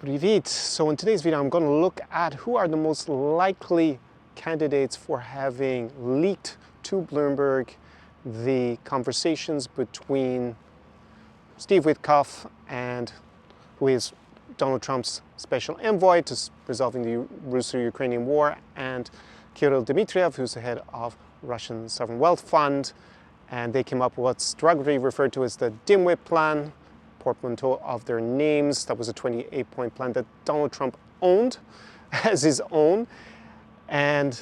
Привit! So in today's video I'm going to look at who are the most likely candidates for having leaked to Bloomberg the conversations between Steve Witcoff, and who is Donald Trump's special envoy to resolving the Russo-Ukrainian war, and Kirill Dmitriev, who's the head of Russian Sovereign Wealth Fund. And they came up with what's derogatorily referred to as the Dimwit plan, portmanteau of their names. That was a 28-point plan that Donald Trump owned as his own. And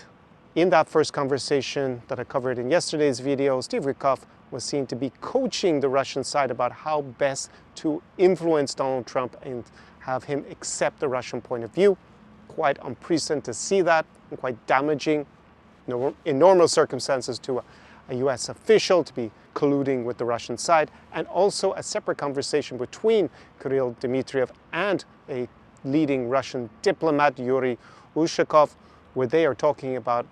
in that first conversation that I covered in yesterday's video, Steve Witkoff was seen to be coaching the Russian side about how best to influence Donald Trump and have him accept the Russian point of view. Quite unprecedented to see that, and quite damaging in normal circumstances to a US official to be colluding with the Russian side. And also a separate conversation between Kirill Dmitriev and a leading Russian diplomat, Yuri Ushakov, where they are talking about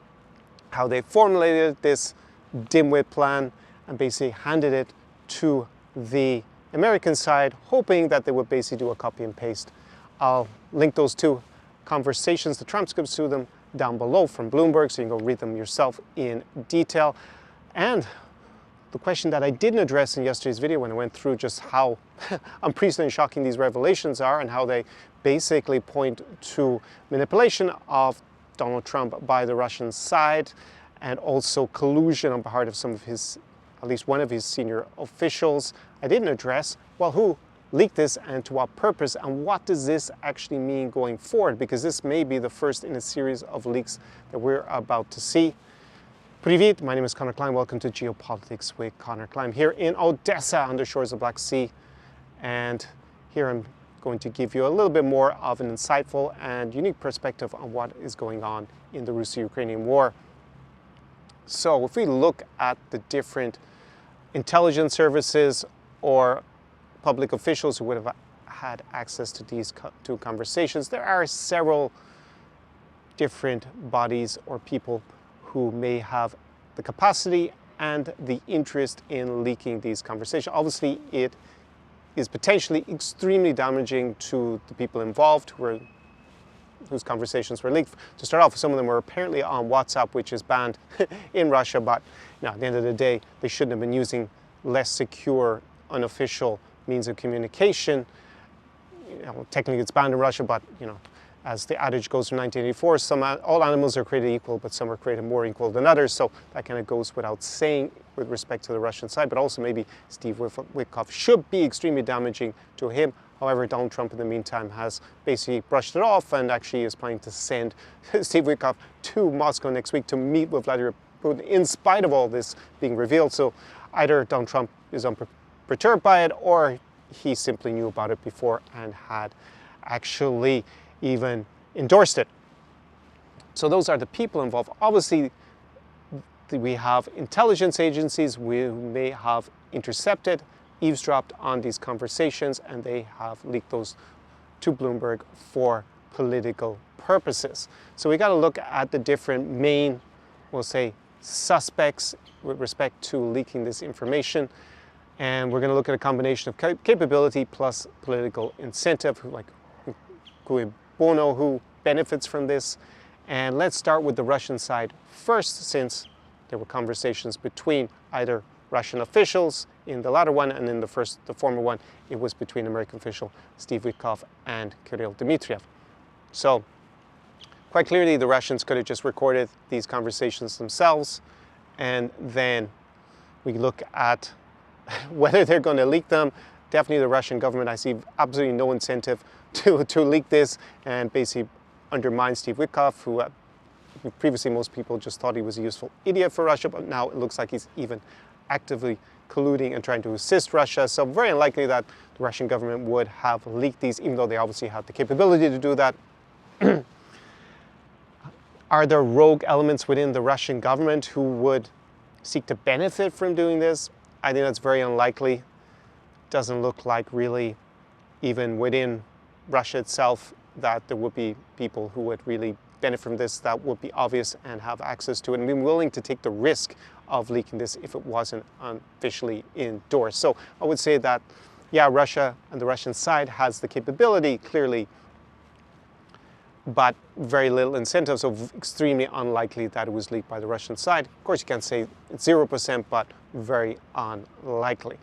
how they formulated this dimwit plan and basically handed it to the American side, hoping that they would basically do a copy and paste. I'll link those two conversations, the transcripts to them, down below from Bloomberg, so you can go read them yourself in detail. And the question that I didn't address in yesterday's video when I went through just how unprecedented and shocking these revelations are and how they basically point to manipulation of Donald Trump by the Russian side, and also collusion on part of some of his, at least one of his senior officials. I didn't address, well, who leaked this and to what purpose, and what does this actually mean going forward, because this may be the first in a series of leaks that we're about to see. Привit, my name is Connor Klein. Welcome to Geopolitics with Connor Klein here in Odessa on the shores of Black Sea. And here I'm going to give you a little bit more of an insightful and unique perspective on what is going on in the Russo-Ukrainian war. So if we look at the different intelligence services or public officials who would have had access to these two conversations, there are several different bodies or people who may have the capacity and the interest in leaking these conversations. Obviously, it is potentially extremely damaging to the people involved whose conversations were leaked. To start off, some of them were apparently on WhatsApp, which is banned in Russia, but at the end of the day, they shouldn't have been using less secure, unofficial means of communication. Technically it's banned in Russia, but as the adage goes from 1984, all animals are created equal, but some are created more equal than others. So that kind of goes without saying with respect to the Russian side, but also maybe Steve Witkoff should be extremely damaging to him. However, Donald Trump in the meantime has basically brushed it off and actually is planning to send Steve Witkoff to Moscow next week to meet with Vladimir Putin in spite of all this being revealed. So either Donald Trump is unperturbed by it, or he simply knew about it before and had actually even endorsed it. So those are the people involved. Obviously, we have intelligence agencies who may have intercepted, eavesdropped on these conversations, and they have leaked those to Bloomberg for political purposes. So we got to look at the different main, we'll say, suspects with respect to leaking this information. And we're going to look at a combination of capability plus political incentive, like who benefits from this. And let's start with the Russian side first, since there were conversations between either Russian officials in the latter one, and in the former one, it was between American official Steve Witkoff and Kirill Dmitriev. So quite clearly the Russians could have just recorded these conversations themselves, and then we look at whether they're going to leak them. Definitely the Russian government, I see absolutely no incentive to leak this and basically undermine Steve Witkoff, who previously most people just thought he was a useful idiot for Russia, but now it looks like he's even actively colluding and trying to assist Russia. So very unlikely that the Russian government would have leaked these, even though they obviously have the capability to do that. Are there rogue elements within the Russian government who would seek to benefit from doing this? I think that's very unlikely. Doesn't look like really even within Russia itself that there would be people who would really benefit from this, that would be obvious and have access to it and be willing to take the risk of leaking this if it wasn't officially endorsed. So I would say that, yeah, Russia and the Russian side has the capability clearly but very little incentive, so extremely unlikely that it was leaked by the Russian side. Of course, you can't say it's 0%, but very unlikely.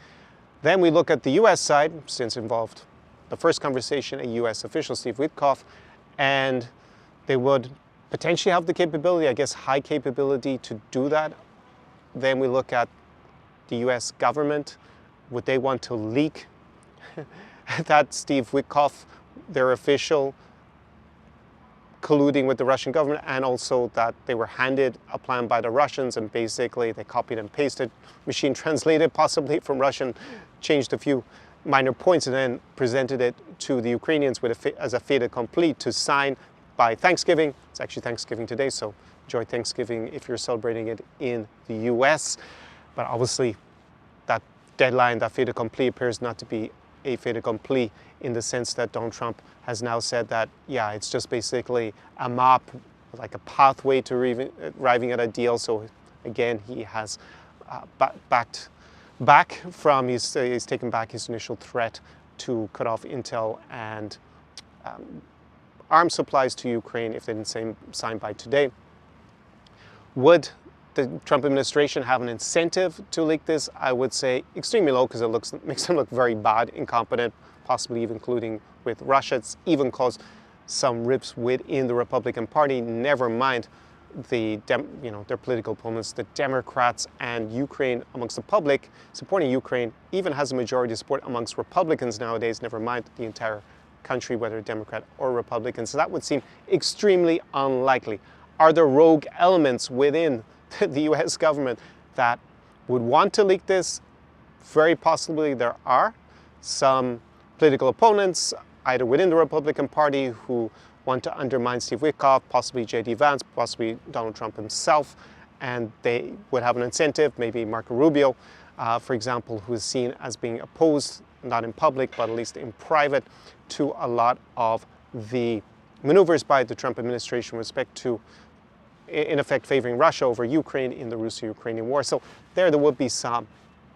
Then we look at the US side, since involved the first conversation, a US official, Steve Witkoff, and they would potentially have the capability, I guess high capability, to do that. Then we look at the US government. Would they want to leak that Steve Witkoff, their official, colluding with the Russian government, and also that they were handed a plan by the Russians and basically they copied and pasted, machine translated possibly from Russian, changed a few minor points and then presented it to the Ukrainians with as a fait accompli to sign by Thanksgiving. It's actually Thanksgiving today, so enjoy Thanksgiving if you're celebrating it in the US. But obviously that deadline, that fait accompli, appears not to be a fait accompli in the sense that Donald Trump has now said that, yeah, it's just basically a map, like a pathway to arriving at a deal. So again, he has he's taken back his initial threat to cut off intel and arms supplies to Ukraine if they didn't sign by today. Would the Trump administration have an incentive to leak this? I would say extremely low, because it makes them look very bad, incompetent, possibly even colluding with Russia. It's even caused some rips within the Republican Party, never mind their political opponents, the Democrats, and Ukraine amongst the public supporting Ukraine even has a majority support amongst Republicans nowadays, never mind the entire country, whether Democrat or Republican. So that would seem extremely unlikely. Are there rogue elements within the US government that would want to leak this? Very possibly there are some political opponents, either within the Republican Party, who want to undermine Steve Witkoff, possibly J.D. Vance, possibly Donald Trump himself, and they would have an incentive, maybe Marco Rubio, for example, who is seen as being opposed, not in public, but at least in private, to a lot of the maneuvers by the Trump administration with respect to, in effect, favoring Russia over Ukraine in the Russo-Ukrainian war. So there would be some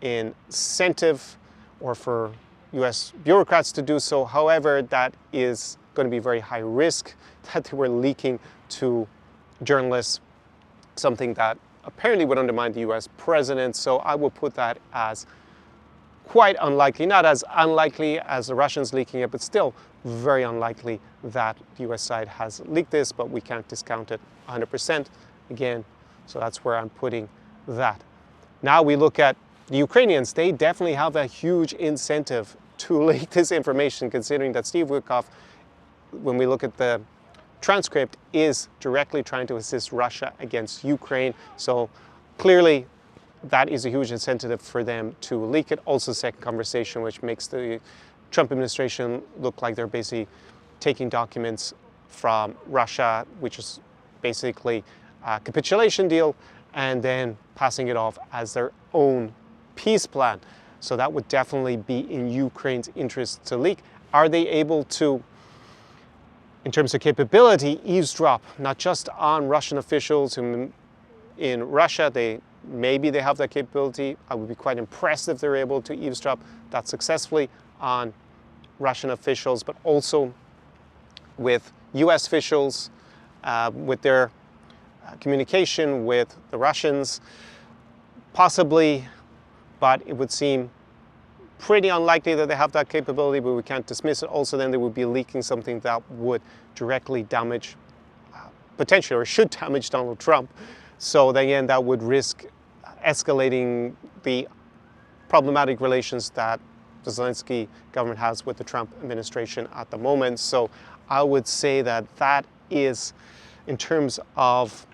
incentive, or for US bureaucrats to do so. However, that is going to be very high risk that they were leaking to journalists, something that apparently would undermine the US president. So I will put that as quite unlikely, not as unlikely as the Russians leaking it, but still very unlikely that the US side has leaked this, but we can't discount it 100% again. So that's where I'm putting that. Now we look at the Ukrainians. They definitely have a huge incentive to leak this information, considering that Steve Witkoff, when we look at the transcript, is directly trying to assist Russia against Ukraine. So clearly that is a huge incentive for them to leak it. Also, second conversation, which makes the Trump administration look like they're basically taking documents from Russia, which is basically a capitulation deal, and then passing it off as their own peace plan. So that would definitely be in Ukraine's interest to leak. Are they able to, in terms of capability, eavesdrop not just on Russian officials who in Russia, maybe they have that capability. I would be quite impressed if they're able to eavesdrop that successfully on Russian officials, but also with US officials, with their communication with the Russians, possibly, but it would seem pretty unlikely that they have that capability, but we can't dismiss it. Also, then they would be leaking something that would directly damage, potentially, or should damage Donald Trump. So then again, that would risk escalating the problematic relations that the Zelensky government has with the Trump administration at the moment. So I would say that that is, in terms of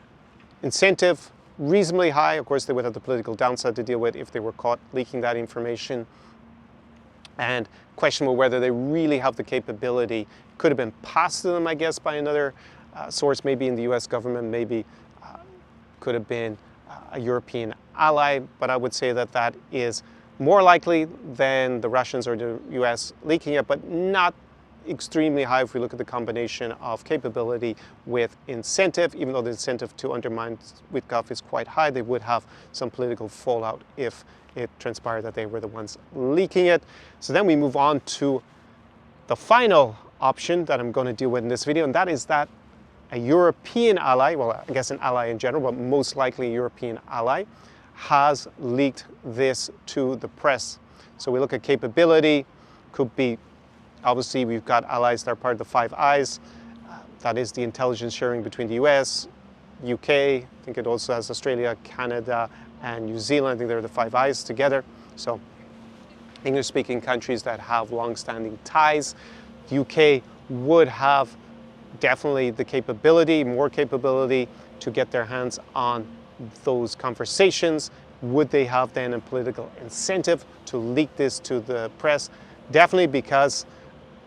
incentive, reasonably high. Of course, they would have the political downside to deal with if they were caught leaking that information. And questionable whether they really have the capability. Could have been passed to them, I guess, by another source, maybe in the US government, maybe could have been a European ally. But I would say that that is more likely than the Russians or the US leaking it, but not extremely high if we look at the combination of capability with incentive. Even though the incentive to undermine Witkoff is quite high, they would have some political fallout if it transpired that they were the ones leaking it. So then we move on to the final option that I'm going to deal with in this video, and that is that a European ally, well, I guess an ally in general, but most likely a European ally, has leaked this to the press. So we look at capability, could be, obviously we've got allies that are part of the Five Eyes, that is the intelligence sharing between the US, UK, I think it also has Australia, Canada, and New Zealand. I think they're the Five Eyes together. So English-speaking countries that have long-standing ties. The UK would have definitely the capability, more capability, to get their hands on those conversations. Would they have then a political incentive to leak this to the press? Definitely, because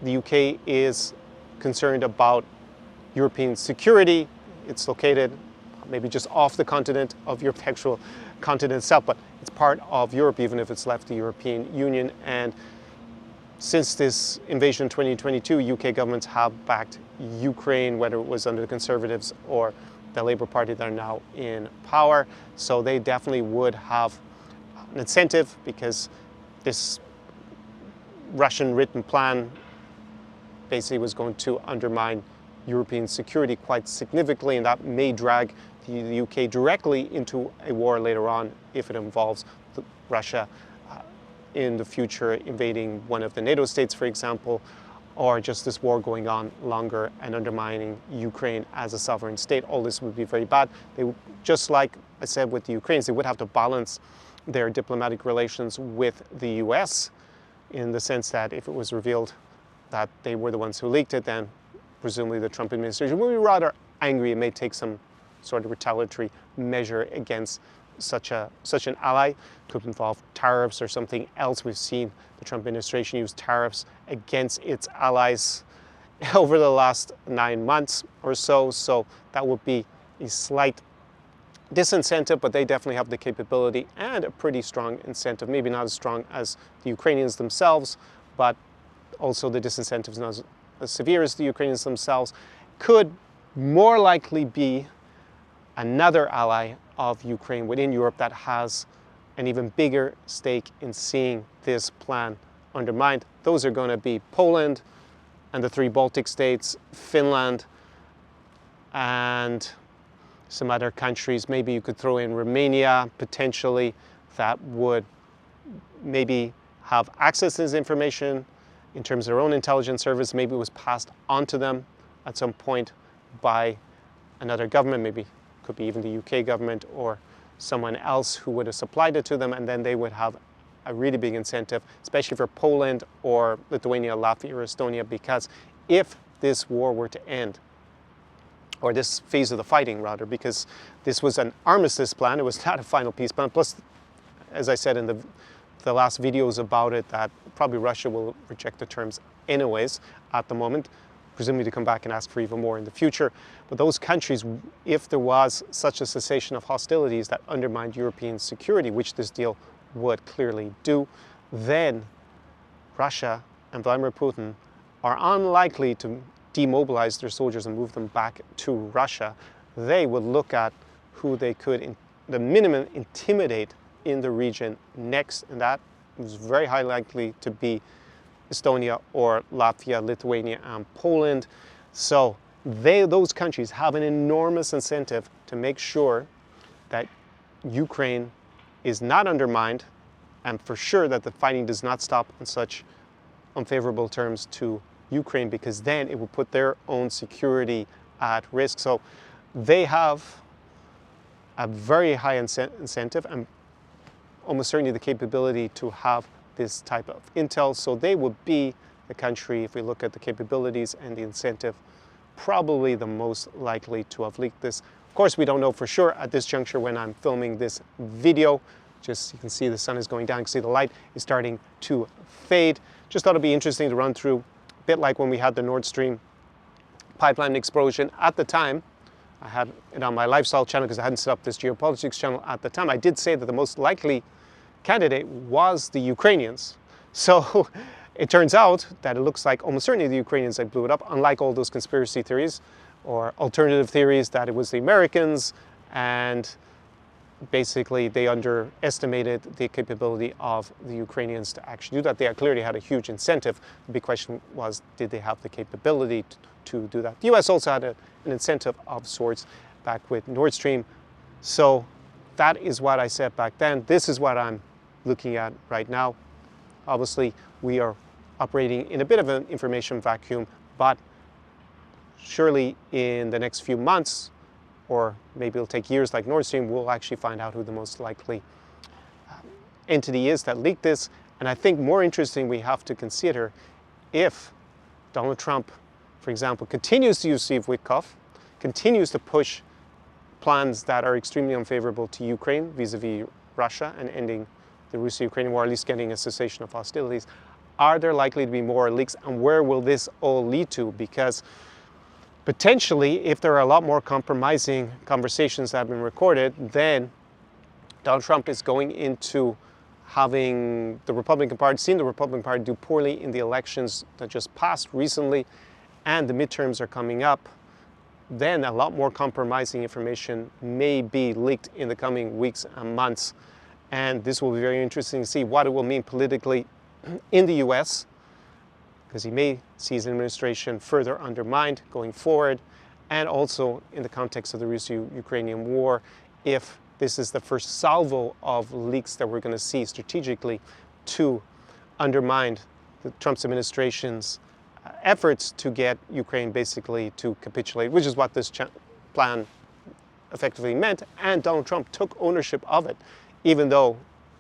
the UK is concerned about European security. It's located maybe just off the continent of Europe, actual continent itself, but it's part of Europe, even if it's left the European Union. And since this invasion in 2022, UK governments have backed Ukraine, whether it was under the Conservatives or the Labour Party that are now in power. So they definitely would have an incentive, because this Russian written plan basically was going to undermine European security quite significantly, and that may drag the UK directly into a war later on if it involves Russia in the future invading one of the NATO states, for example, or just this war going on longer and undermining Ukraine as a sovereign state. All this would be very bad. They, just like I said with the Ukrainians, they would have to balance their diplomatic relations with the US, in the sense that if it was revealed that they were the ones who leaked it, then presumably the Trump administration will be rather angry and may take some sort of retaliatory measure against such an ally. Could involve tariffs or something else. We've seen the Trump administration use tariffs against its allies over the last 9 months or so. So that would be a slight disincentive, but they definitely have the capability and a pretty strong incentive. Maybe not as strong as the Ukrainians themselves, but also the disincentive is not as severe as the Ukrainians themselves. Could more likely be another ally of Ukraine within Europe that has an even bigger stake in seeing this plan undermined. Those are going to be Poland and the 3 Baltic states, Finland, and some other countries. Maybe you could throw in Romania, potentially, that would maybe have access to this information in terms of their own intelligence service. Maybe it was passed on to them at some point by another government, maybe could be even the UK government or someone else who would have supplied it to them, and then they would have a really big incentive, especially for Poland or Lithuania, Latvia, or Estonia, because if this war were to end, or this phase of the fighting rather, because this was an armistice plan, it was not a final peace plan, plus, as I said in the last videos about it, that probably Russia will reject the terms anyways at the moment, presumably to come back and ask for even more in the future. But those countries, if there was such a cessation of hostilities that undermined European security, which this deal would clearly do, then Russia and Vladimir Putin are unlikely to demobilize their soldiers and move them back to Russia. They would look at who they could, in the minimum, intimidate in the region next, and that is very high likely to be Estonia or Latvia, Lithuania, and Poland. So those countries have an enormous incentive to make sure that Ukraine is not undermined, and for sure that the fighting does not stop on such unfavorable terms to Ukraine, because then it will put their own security at risk. So they have a very high incentive and almost certainly the capability to have this type of intel. So they would be the country, if we look at the capabilities and the incentive, probably the most likely to have leaked this. Of course, we don't know for sure at this juncture when I'm filming this video. Just, you can see the sun is going down, you can see the light is starting to fade. Just thought it'd be interesting to run through, a bit like when we had the Nord Stream pipeline explosion. At the time, I had it on my lifestyle channel because I hadn't set up this geopolitics channel at the time. I did say that the most likely candidate was the Ukrainians. So it turns out that it looks like almost certainly the Ukrainians that blew it up, unlike all those conspiracy theories or alternative theories that it was the Americans and basically they underestimated the capability of the Ukrainians to actually do that. They clearly had a huge incentive. The big question was, did they have the capability to do that? The US also had an incentive of sorts back with Nord Stream. So that is what I said back then. This is what I'm looking at right now. Obviously, we are operating in a bit of an information vacuum, but surely in the next few months, or maybe it'll take years like Nord Stream, we'll actually find out who the most likely entity is that leaked this. And I think more interesting, we have to consider if Donald Trump, for example, continues to use Steve Witkoff, continues to push plans that are extremely unfavorable to Ukraine vis-a-vis Russia and ending the Russo-Ukrainian war, at least getting a cessation of hostilities, are there likely to be more leaks, and where will this all lead to? Because potentially, if there are a lot more compromising conversations that have been recorded, then Donald Trump is going into having the Republican Party, seeing the Republican Party do poorly in the elections that just passed recently, and the midterms are coming up. Then a lot more compromising information may be leaked in the coming weeks and months. And this will be very interesting to see what it will mean politically in the US, because he may see his administration further undermined going forward, and also in the context of the Russo-Ukrainian war, if this is the first salvo of leaks that we're going to see strategically to undermine the Trump's administration's efforts to get Ukraine basically to capitulate, which is what this plan effectively meant, and Donald Trump took ownership of it, even though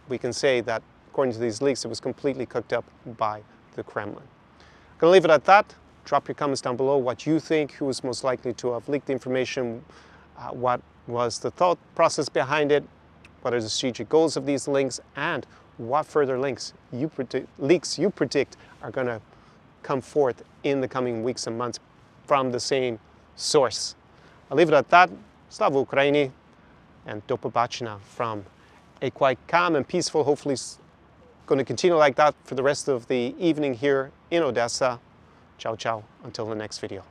we can say that, according to these leaks, it was completely cooked up by the Kremlin. I'm going to leave it at that. Drop your comments down below what you think, who is most likely to have leaked the information, what was the thought process behind it, what are the strategic goals of these links, and what further leaks you predict are going to come forth in the coming weeks and months from the same source. I'll leave it at that. Slava Ukraini, and do pobачення from a quite calm and peaceful, hopefully going to continue like that for the rest of the evening here in Odessa. Ciao, ciao, until the next video.